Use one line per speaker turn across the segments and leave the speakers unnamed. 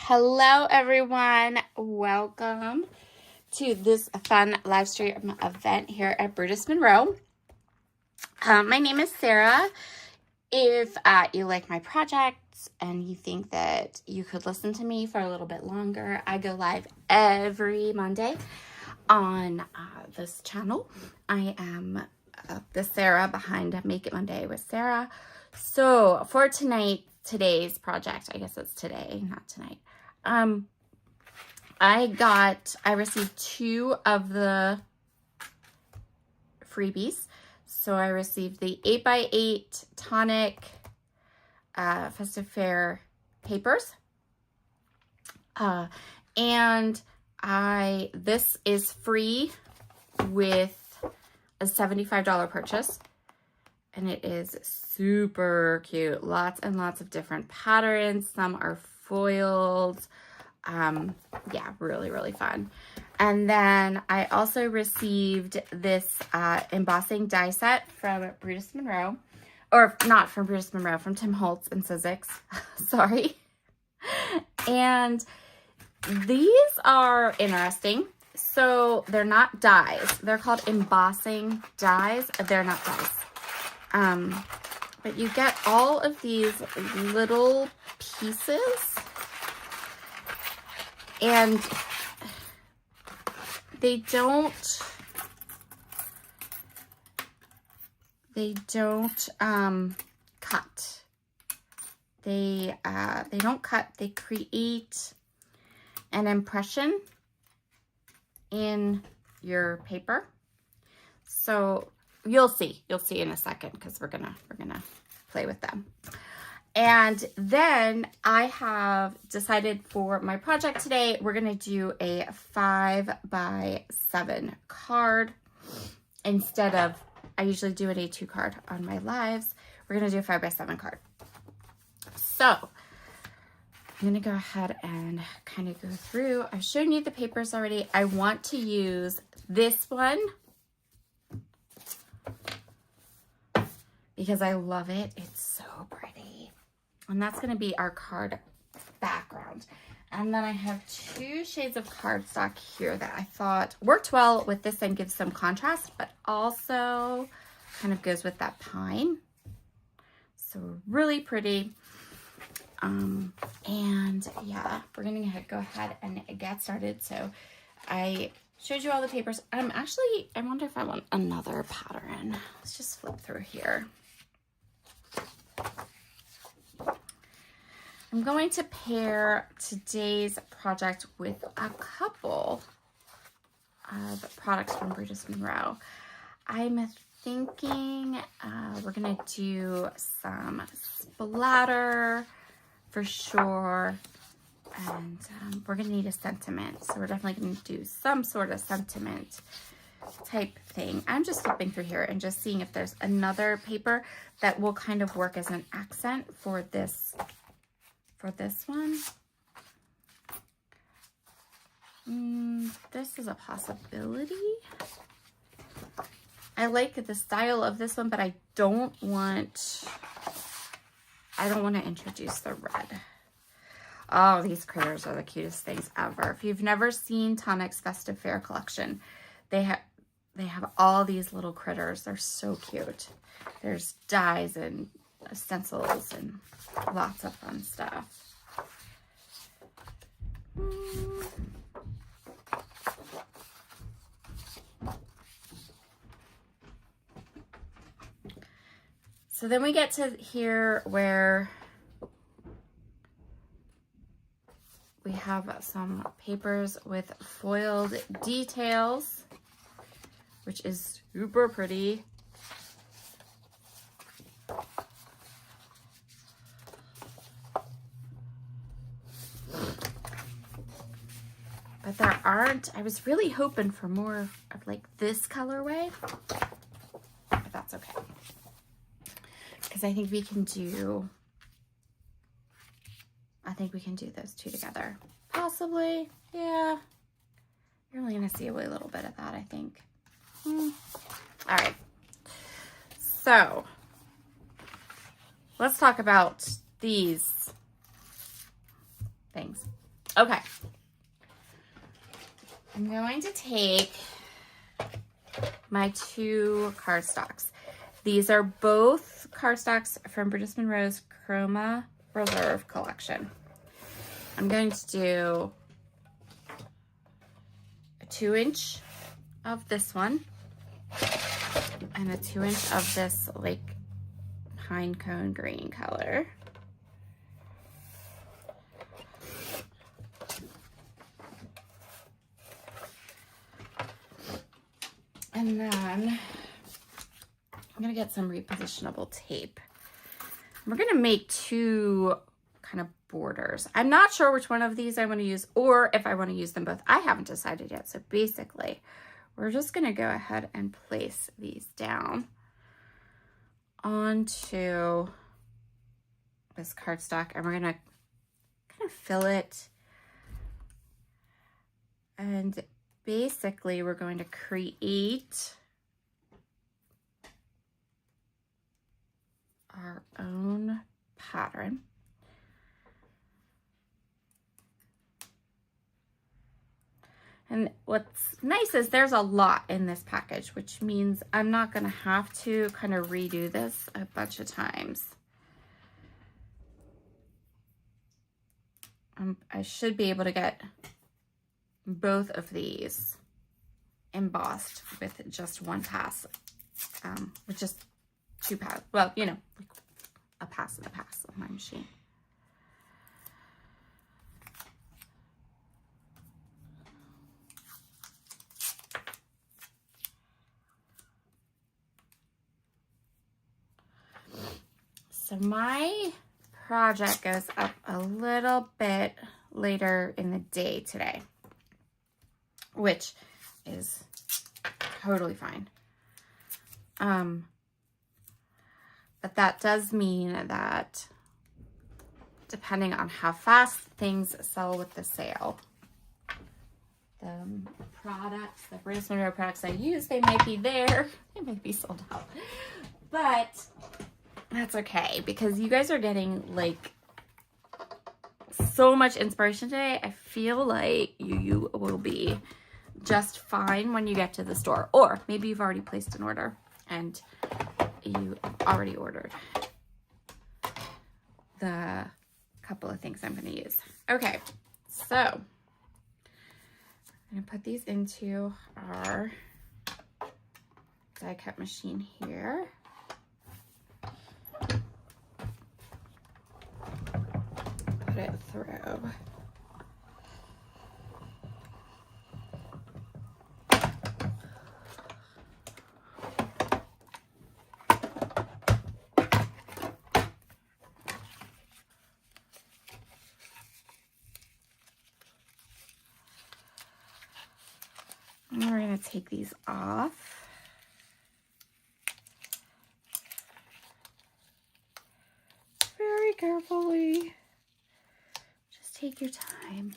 Hello, everyone. Welcome to this fun live stream event here at Brutus Monroe. My name is Sarah. If you like my projects and you think that you could listen to me for a little bit longer, I go live every Monday on this channel. I am the Sarah behind Make It Monday with Sarah. So for today's project, I guess it's today, not tonight. I received 2 of the freebies. So I received the 8x8 tonic festive fair papers. And this is free with a $75 purchase. And it is super cute. Lots and lots of different patterns. Some are foiled. Yeah, really, really fun. And then I also received this embossing die set from Brutus Monroe. Or not from Brutus Monroe, from Tim Holtz and Sizzix. Sorry. And these are interesting. So they're not dies. They're called embossing dies. They're not dies. But you get all of these little pieces, and they don't cut. They don't cut. They create an impression in your paper. So you'll see in a second, because we're gonna play with them. And then I have decided for my project today, we're gonna do a 5x7 card instead of, I usually do an A2 card on my lives. We're gonna do a 5x7 card. So I'm gonna go ahead and kind of go through. I've shown you the papers already. I want to use this one because I love it. It's so pretty. And that's going to be our card background. And then I have 2 shades of cardstock here that I thought worked well with this and gives some contrast, but also kind of goes with that pine. So really pretty. And yeah, we're going to go ahead and get started. So I showed you all the papers. I wonder if I want another pattern. Let's just flip through here. I'm going to pair today's project with a couple of products from Brutus Monroe. I'm thinking we're going to do some splatter for sure. And we're going to need a sentiment. So we're definitely going to do some sort of sentiment type thing. I'm just flipping through here and just seeing if there's another paper that will kind of work as an accent for this one. This is a possibility. I like the style of this one, but I don't want to introduce the red. Oh, these critters are the cutest things ever. If you've never seen Tonic's Festive Fair collection, they have all these little critters. They're so cute. There's dies and stencils and lots of fun stuff. So then we get to here where we have some papers with foiled details, which is super pretty. But there aren't, I was really hoping for more of like this colorway, but that's okay. Because I think we can do those 2 together. Possibly, yeah. You're only gonna see a little bit of that, I think. All right. So let's talk about these things. Okay. I'm going to take my 2 cardstocks. These are both cardstocks from Bridges Monroe's Chroma Reserve collection. I'm going to do a 2-inch of this one and a 2-inch of this like pine cone green color. And then I'm gonna get some repositionable tape. We're gonna make 2 kind of borders. I'm not sure which one of these I want to use or if I want to use them both. I haven't decided yet. So basically, we're just gonna go ahead and place these down onto this cardstock, and we're gonna kind of fill it. And basically, we're going to create our own pattern. And what's nice is there's a lot in this package, which means I'm not going to have to kind of redo this a bunch of times. I should be able to get both of these embossed with just one pass, with just 2 pass. Well, you know, like a pass and a pass on my machine. So my project goes up a little bit later in the day today, which is totally fine. But that does mean that depending on how fast things sell with the sale, the products, the Bridges Monroe products I use, they might be there. They might be sold out. But that's okay, because you guys are getting like so much inspiration today. I feel like you will be just fine when you get to the store, or maybe you've already placed an order and you already ordered the couple of things I'm going to use. Okay, so I'm going to put these into our die cut machine here. Put it through. And we're going to take these off. Very carefully. Just take your time.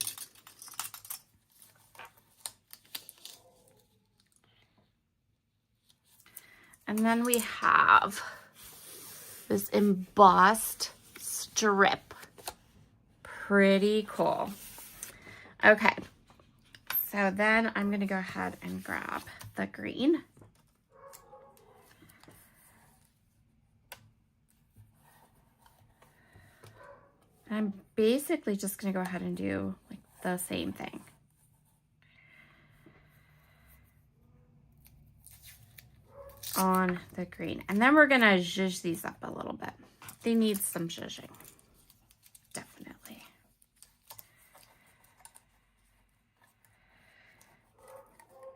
And then we have this embossed strip. Pretty cool. Okay. So then I'm going to go ahead and grab the green. And I'm basically just going to go ahead and do like the same thing. On the green. And then we're going to zhuzh these up a little bit. They need some zhuzhing. Definitely.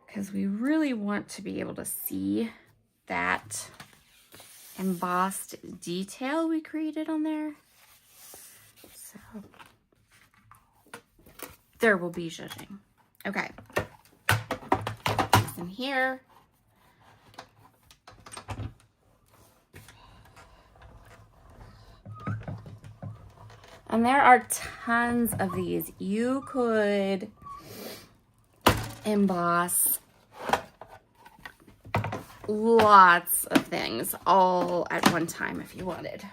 Because we really want to be able to see that embossed detail we created on there. So there will be zhuzhing. Okay. These in here. And there are tons of these. You could emboss lots of things all at one time if you wanted.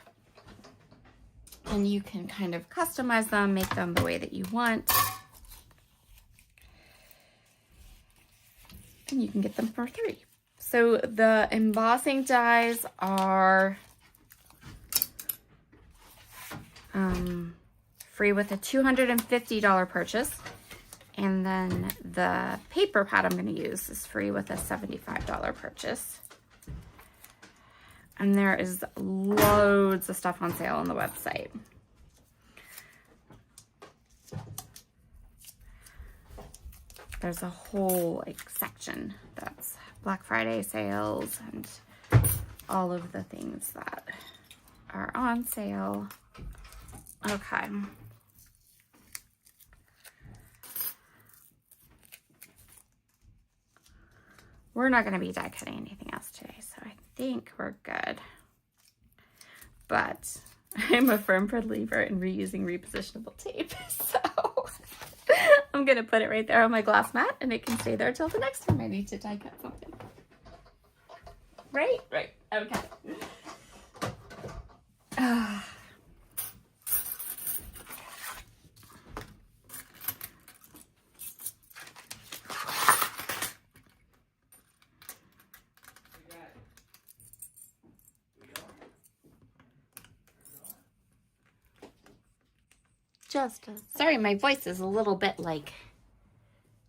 And you can kind of customize them, make them the way that you want. and you can get them for $3. So the embossing dies are free with a $250 purchase. And then the paper pad I'm going to use is free with a $75 purchase. And there is loads of stuff on sale on the website. There's a whole section that's Black Friday sales and all of the things that are on sale. Okay. We're not going to be die cutting anything else today, so I think we're good. But I'm a firm believer in reusing repositionable tape, so I'm going to put it right there on my glass mat, and it can stay there till the next time I need to die cut something. Right? Right. Okay. Sorry, my voice is a little bit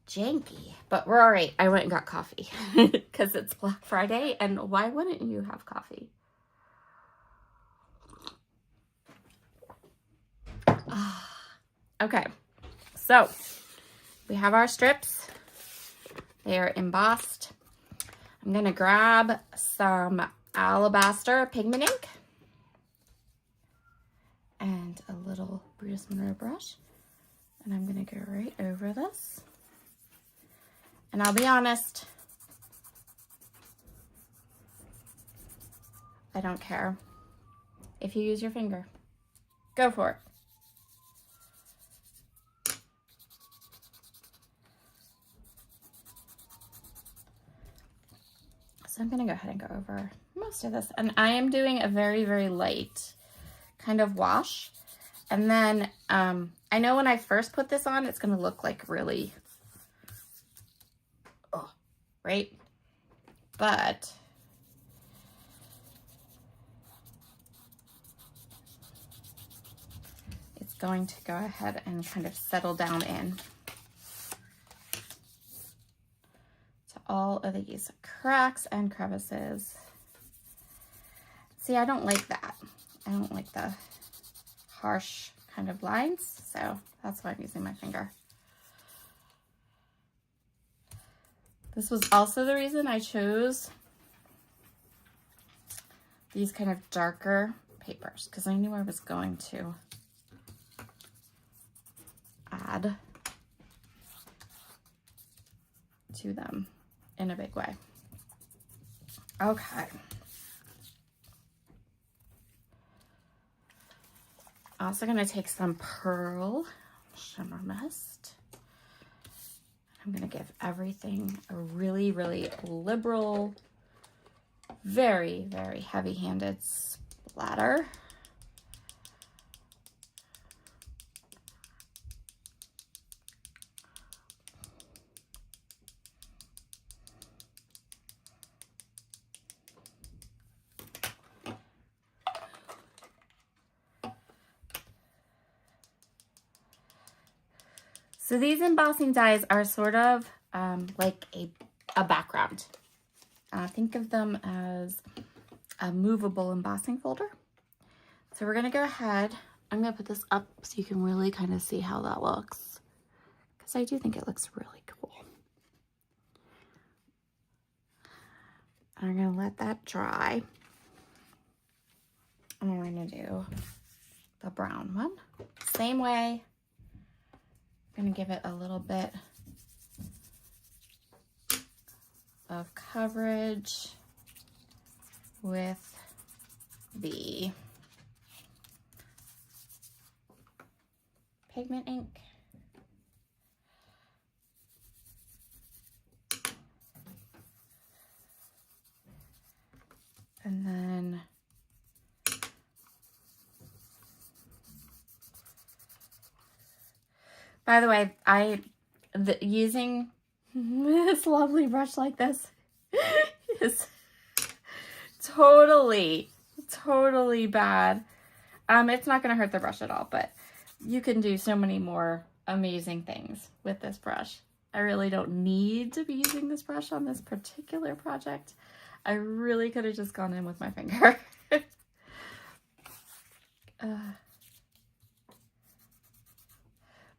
janky, but we're all right. I went and got coffee because it's Black Friday, and why wouldn't you have coffee? Okay, so we have our strips. They are embossed. I'm gonna grab some Alabaster pigment ink and a little Brutus Monroe brush, and I'm gonna go right over this. And I'll be honest, I don't care if you use your finger. Go for it. So I'm gonna go ahead and go over most of this, and I am doing a very, very light kind of wash. And then I know when I first put this on, it's gonna look really, right? But it's going to go ahead and kind of settle down in to all of these cracks and crevices. See, I don't like that. I don't like the harsh kind of lines, so that's why I'm using my finger. This was also the reason I chose these kind of darker papers, because I knew I was going to add to them in a big way. Okay. Also going to take some Pearl Shimmer Mist. I'm going to give everything a really, really liberal, very, very heavy-handed splatter. So these embossing dies are sort of like a background. Think of them as a movable embossing folder. So we're going to go ahead. I'm going to put this up so you can really kind of see how that looks, because I do think it looks really cool. I'm going to let that dry. And we're going to do the brown one. Same way. I'm going to give it a little bit of coverage with the pigment ink. And then by the way, using this lovely brush like this is totally bad. It's not going to hurt the brush at all, but you can do so many more amazing things with this brush. I really don't need to be using this brush on this particular project. I really could have just gone in with my finger.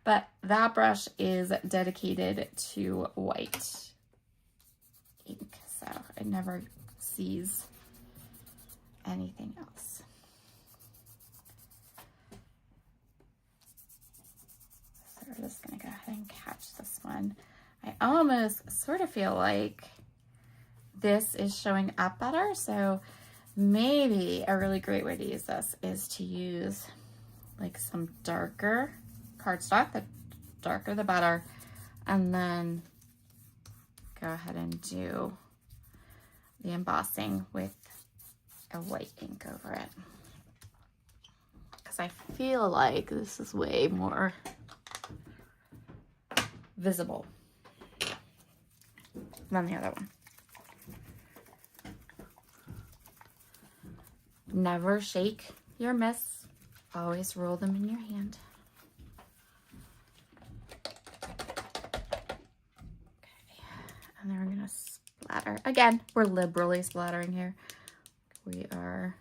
But that brush is dedicated to white ink, so it never sees anything else. So we're just gonna go ahead and catch this one. I almost sort of feel like this is showing up better, so maybe a really great way to use this is to use like some darker cardstock. The darker the better, and then go ahead and do the embossing with a white ink over it, because I feel like this is way more visible than the other one. Never shake your mists, always roll them in your hand. And then we're gonna splatter. Again, we're liberally splattering here. We are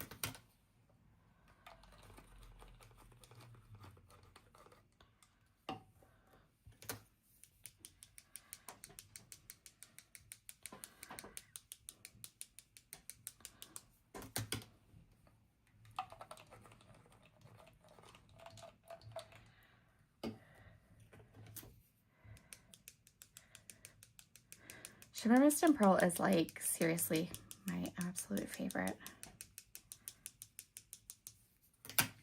Shimmer Mist and Pearl is like seriously my absolute favorite.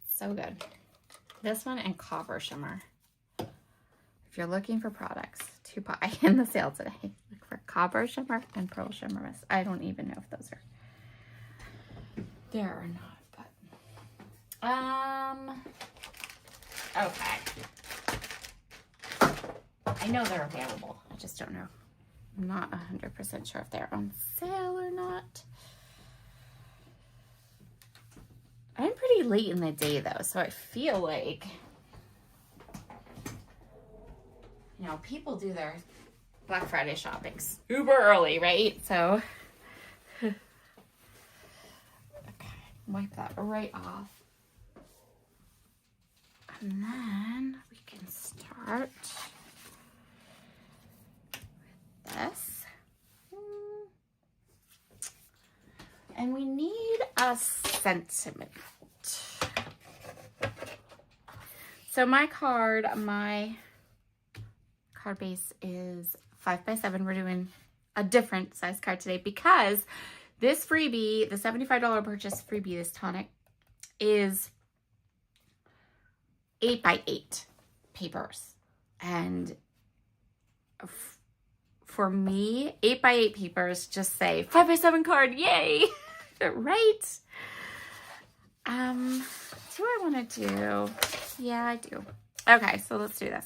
So good. This one and Copper Shimmer. If you're looking for products to buy in the sale today, look for Copper Shimmer and Pearl Shimmer Mist. I don't even know if those are there or not, but okay. I know they're available. I just don't know. I'm not 100% sure if they're on sale or not. I'm pretty late in the day though, so I feel like, you know, people do their Black Friday shopping super early, right? So, okay, wipe that right off. And then we can start this. And we need a sentiment. So my card base is 5x7. We're doing a different size card today because this freebie, the $75 purchase freebie, this tonic, is 8x8 papers. And for me, 8x8 papers just say 5x7 card, yay! Right? Do I want to do? Yeah, I do. Okay, so let's do this.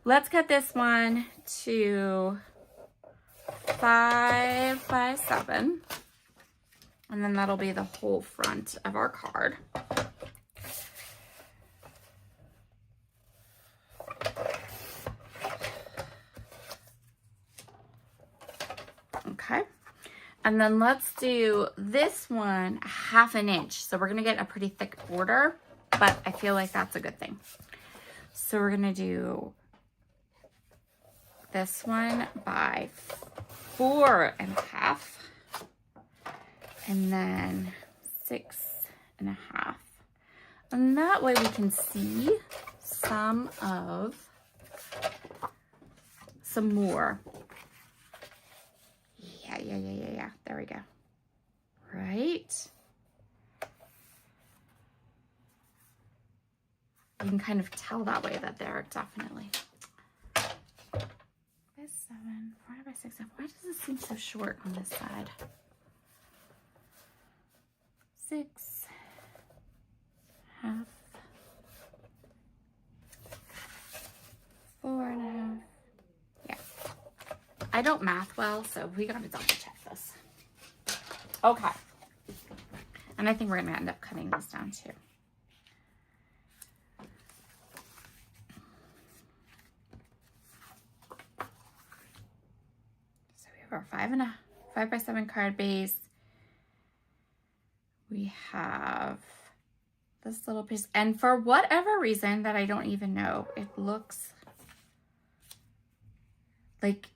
Let's cut this one to 5x7, and then that'll be the whole front of our card. Okay, and then let's do this one 1/2 inch. So we're gonna get a pretty thick border, but I feel like that's a good thing. So we're gonna do this one by 4.5, and then 6.5, and that way we can see some more. Yeah. There we go. Right? You can kind of tell that way that they're definitely 5x7, 4x6. Why does this seem so short on this side? 6.5, 4.5. Yeah. I don't math well, so we gotta double check this. Okay. And I think we're gonna end up cutting these down too. So we have our 5x7 card base. We have this little piece, and for whatever reason that I don't even know, it looks like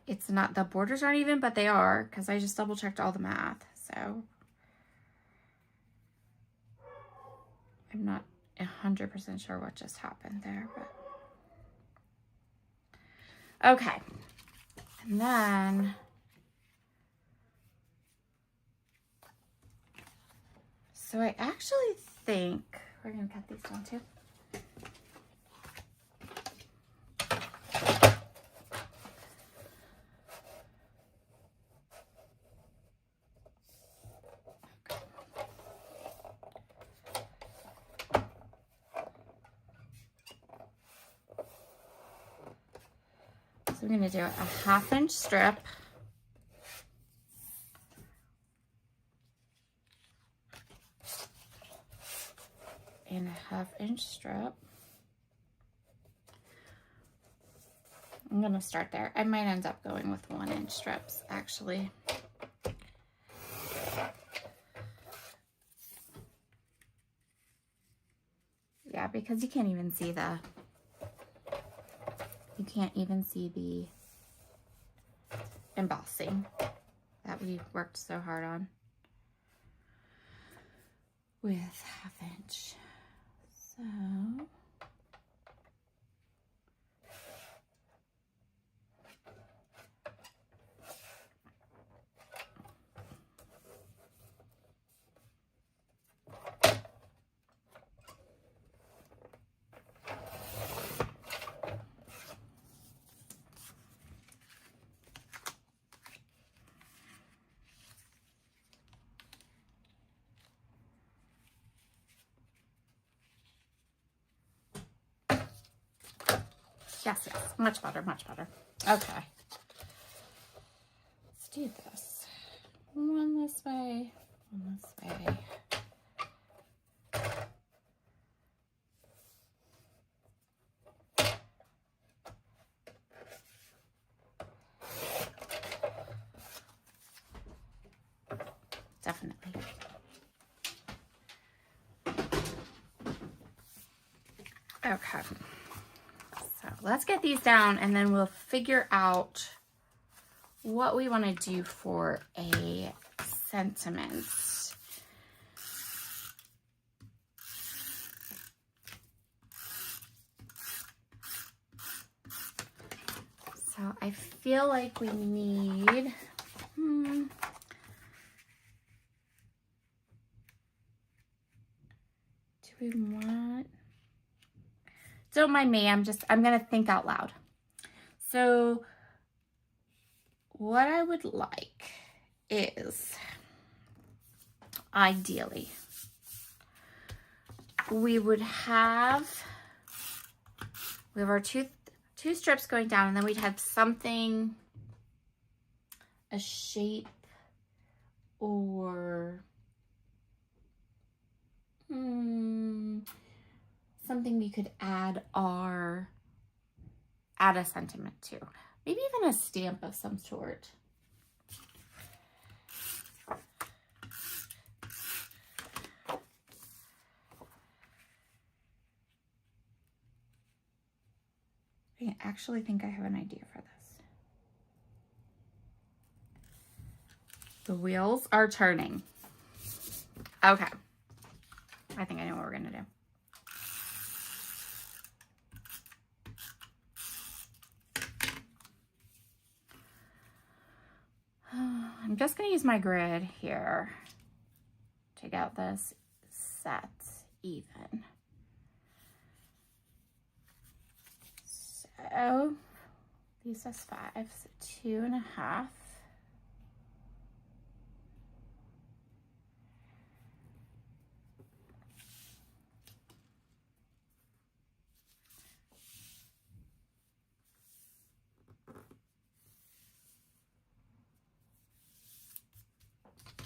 it's not, the borders aren't even, but they are, because I just double checked all the math. So I'm not 100% sure what just happened there, but okay. And then so I actually think we're gonna cut these down too. So we're gonna do a 1/2 inch strip. And a 1/2 inch strip. I'm gonna start there. I might end up going with 1 inch strips actually. Yeah, because you can't even see the embossing that we worked so hard on with 1/2 inch. So yes, much better, much better. Okay. Let's do this. One this way, one this way. Definitely. Okay. So let's get these down and then we'll figure out what we want to do for a sentiment. So I feel like we need, do we want, don't mind me, I'm going to think out loud. So what I would like is, ideally, we have our two strips going down, and then we'd have something, a shape, or something we could add a sentiment to. Maybe even a stamp of some sort. I actually think I have an idea for this. The wheels are turning. Okay. I think I know what we're gonna do. I'm just gonna use my grid here to get this set even. So these is 5, so 2.5.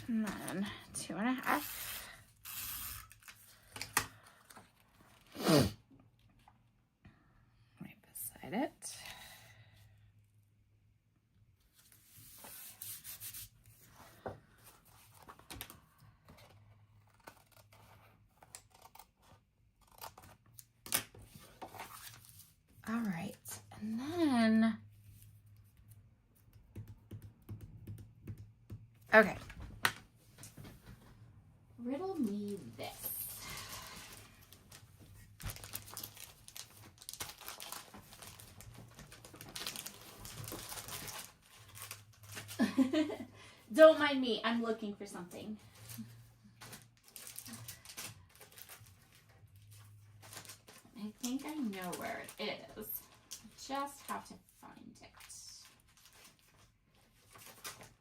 and then 2.5. Right beside it. All right, and then, okay, riddle me this. Don't mind me, I'm looking for something. I think I know where it is. I just have to find it.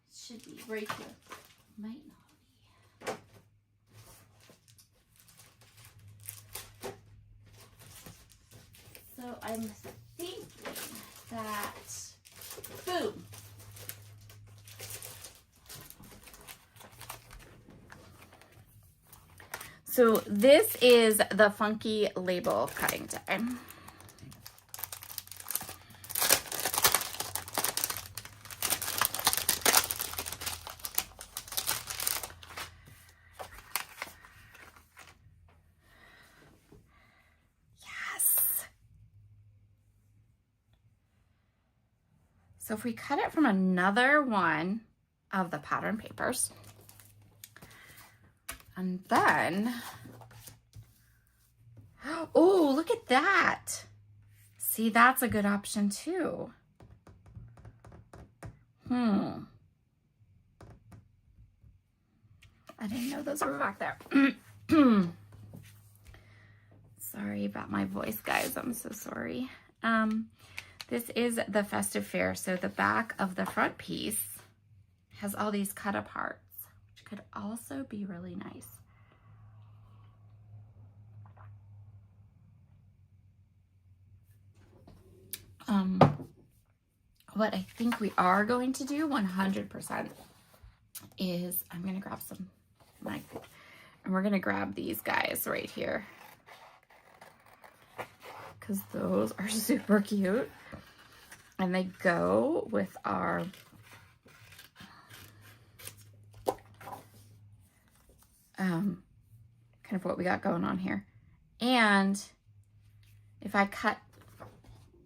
It should be right here. Might not be. So I'm thinking that, boom. So this is the Funky Label cutting die. Yes. So if we cut it from another one of the pattern papers, and then, oh, look at that. See, that's a good option too. I didn't know those were back there. Sorry about my voice, guys. I'm so sorry. This is the festive fair. So the back of the front piece has all these cut aparts, which could also be really nice. What I think we are going to do 100% is I'm going to grab some mic, and we're going to grab these guys right here because those are super cute, and they go with our kind of what we got going on here. And if I cut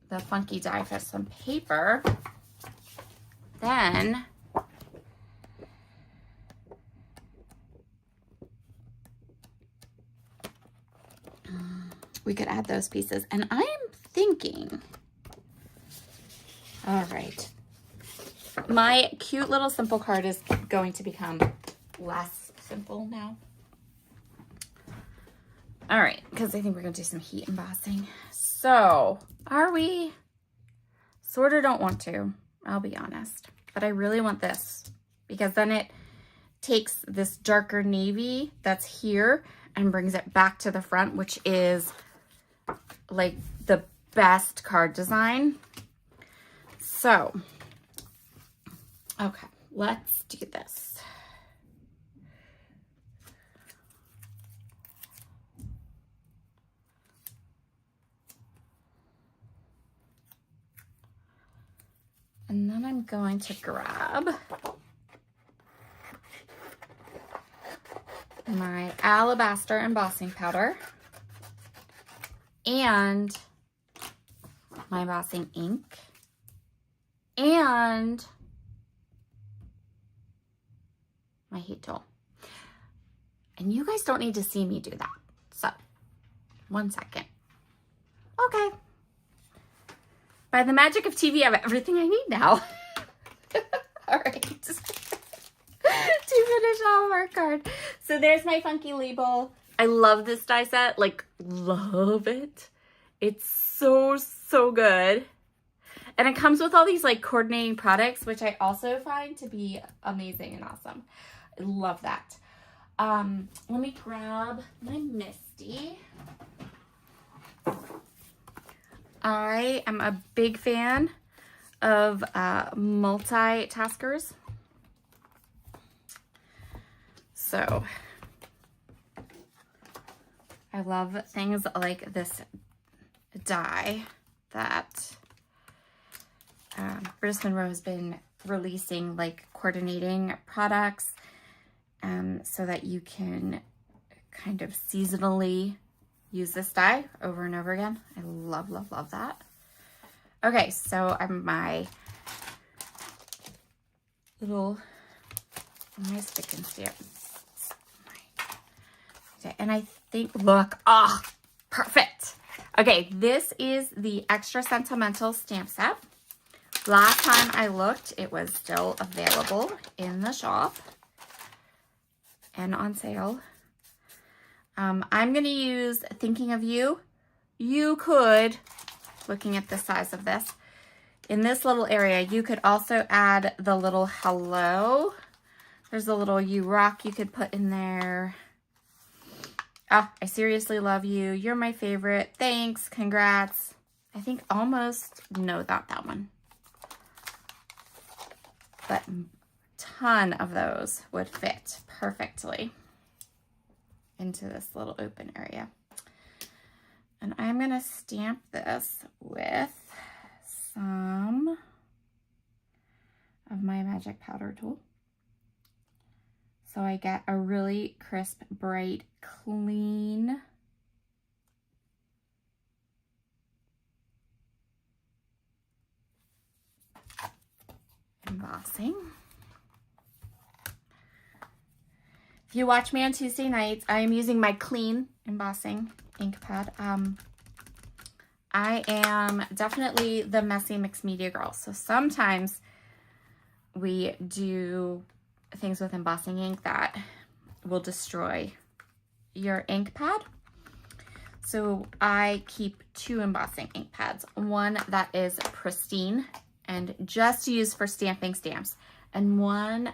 the funky die for some paper, then we could add those pieces. And I'm thinking, all right, my cute little simple card is going to become less simple now. All right, because I think we're gonna do some heat embossing. So, are we? Sort of don't want to, I'll be honest. But I really want this because then it takes this darker navy that's here and brings it back to the front, which is like the best card design. So, okay, let's do this. And then I'm going to grab my alabaster embossing powder and my embossing ink and my heat tool. And you guys don't need to see me do that. So, 1 second. Okay. By the magic of TV, I have everything I need now. All right. To finish off our card. So there's my funky label. I love this die set. Like, love it. It's so, so good. And it comes with all these like coordinating products, which I also find to be amazing and awesome. I love that. Let me grab my Misty. I am a big fan of multitaskers. So I love things like this die that British Monroe has been releasing, like coordinating products, so that you can kind of seasonally use this die over and over again. I love, love, love that. Okay, so my little, my stick and stamp. Okay, and I think, look, ah, oh, perfect. Okay, this is the Extra Sentimental stamp set. Last time I looked, it was still available in the shop and on sale. I'm going to use Thinking of You. You could, looking at the size of this, in this little area, you could also add the little hello. There's a little You Rock you could put in there. Ah, I seriously love you. You're my favorite. Thanks. Congrats. I think almost, no, not that one. But a ton of those would fit perfectly into this little open area. And I'm going to stamp this with some of my magic powder tool, so I get a really crisp, bright, clean embossing. If you watch me on Tuesday nights, I am using my clean embossing ink pad. I am definitely the messy mixed media girl. So sometimes we do things with embossing ink that will destroy your ink pad. So I keep 2 embossing ink pads. One that is pristine and just used for stamping stamps, and one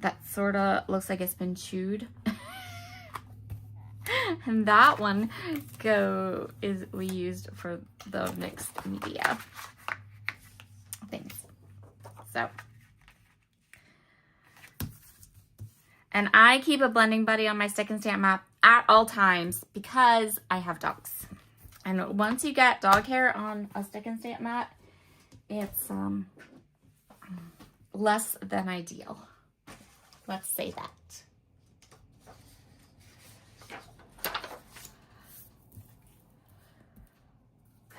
that sort of looks like it's been chewed. And that one we used for the mixed media things. So, and I keep a blending buddy on my stick and stamp map at all times because I have dogs. And once you get dog hair on a stick and stamp mat, it's less than ideal. Let's say that.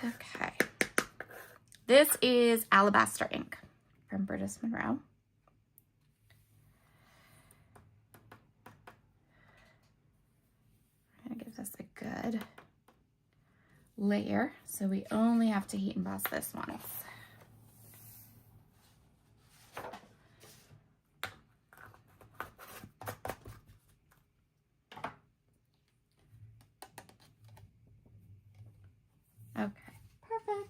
Okay. This is Alabaster ink from British Monroe. I'm going to give this a good layer, so we only have to heat emboss this once. Okay, perfect.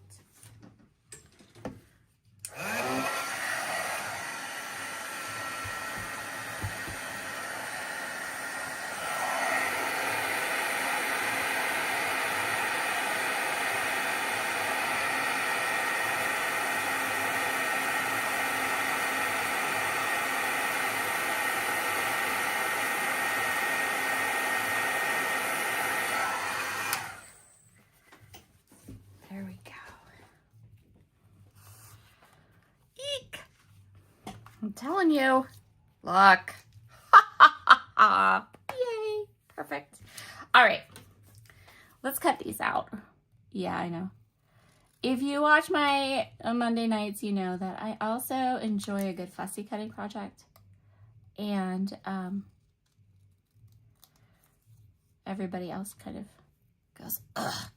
There we go. Eek! I'm telling you. Look. Yay. Perfect. All right. Let's cut these out. Yeah, I know. If you watch my Monday nights, you know that I also enjoy a good fussy cutting project. And everybody else kind of goes, ugh.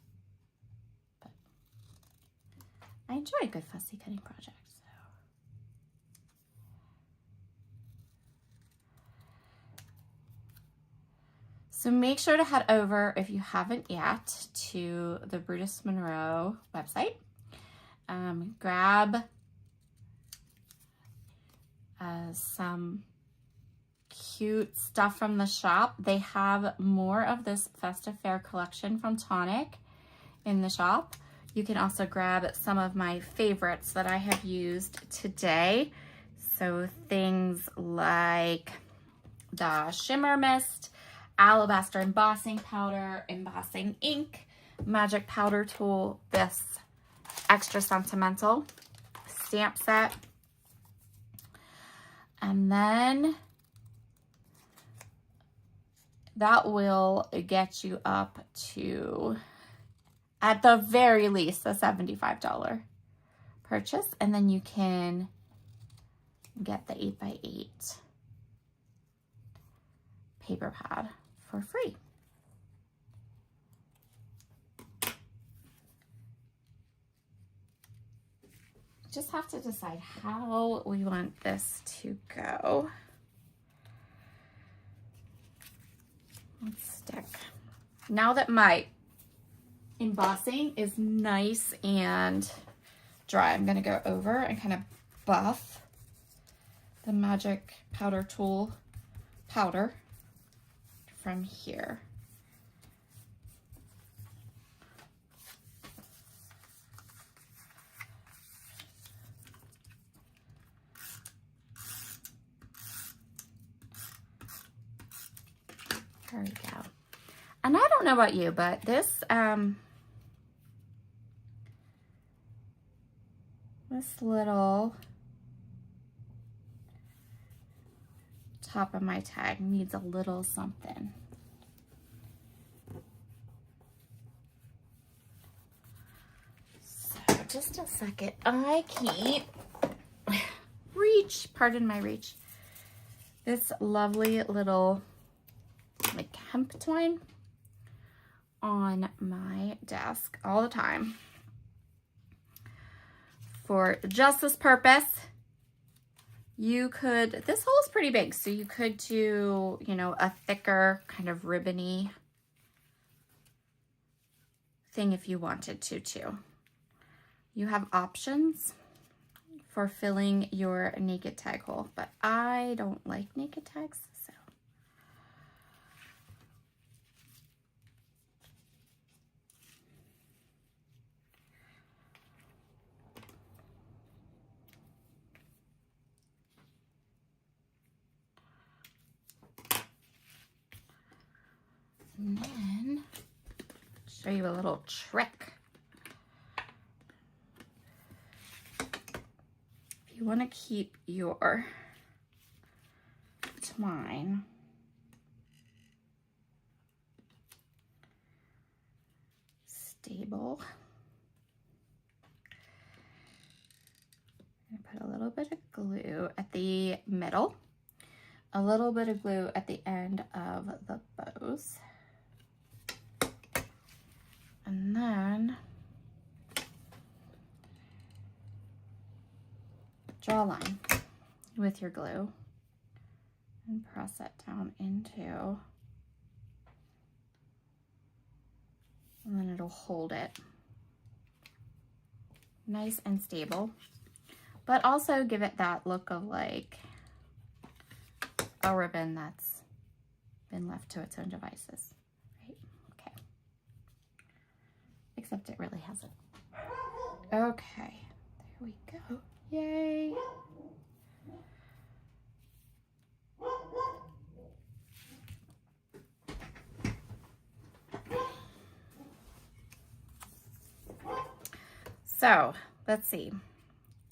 But I enjoy a good fussy cutting project. So make sure to head over, if you haven't yet, to the British Monroe website. Grab some cute stuff from the shop. They have more of this Festive Fair collection from Tonic in the shop. You can also grab some of my favorites that I have used today. So things like the Shimmer Mist, Alabaster Embossing Powder, Embossing Ink, Magic Powder Tool, this Extra Sentimental stamp set. And then that will get you up to, at the very least, a $75 purchase. And then you can get the 8x8 paper pad for free. Just have to decide how we want this to go. Let's stick. Now that my embossing is nice and dry, I'm going to go over and kind of buff the Magic Powder Tool powder from here. There we go. And I don't know about you, but this this little top of my tag needs a little something. So just a second. I can't reach, pardon my reach, this lovely little like hemp twine on my desk all the time for just this purpose. You could, this hole is pretty big, so you could do, you know, a thicker kind of ribbony thing if you wanted to too. You have options for filling your naked tag hole, but I don't like naked tags, so. And then show you a little trick. If you want to keep your twine stable, I'm going to put a little bit of glue at the middle, a little bit of glue at the end of the bows. And then draw a line with your glue and press it down into, and then it'll hold it nice and stable, but also give it that look of like a ribbon that's been left to its own devices. Except it really hasn't. Okay, there we go. Yay. So let's see.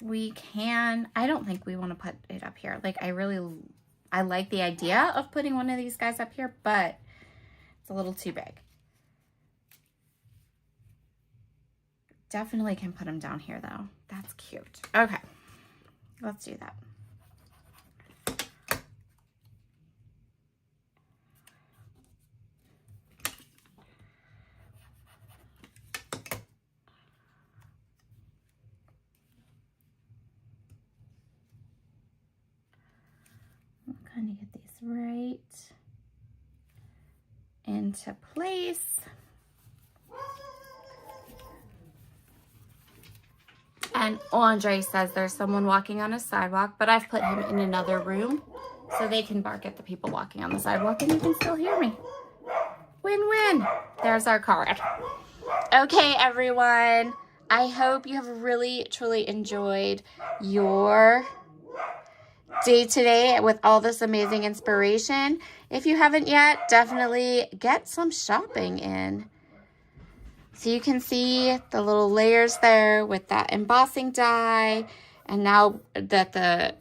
We can, I don't think we want to put it up here. Like I like the idea of putting one of these guys up here, but it's a little too big. Definitely can put them down here though. That's cute. Okay, let's do that. I'm kind of get these right into place. And Andre says there's someone walking on a sidewalk, but I've put him in another room so they can bark at the people walking on the sidewalk and you can still hear me. Win-win. There's our card. Okay, everyone. I hope you have really, truly enjoyed your day today with all this amazing inspiration. If you haven't yet, definitely get some shopping in. So you can see the little layers there with that embossing die. And now that the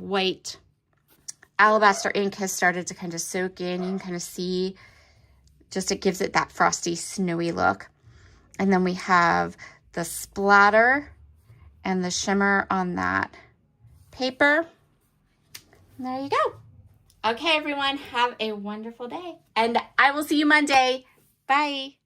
white alabaster ink has started to kind of soak in, you can kind of see just it gives it that frosty, snowy look. And then we have the splatter and the shimmer on that paper. And there you go. Okay, everyone, have a wonderful day. And I will see you Monday. Bye.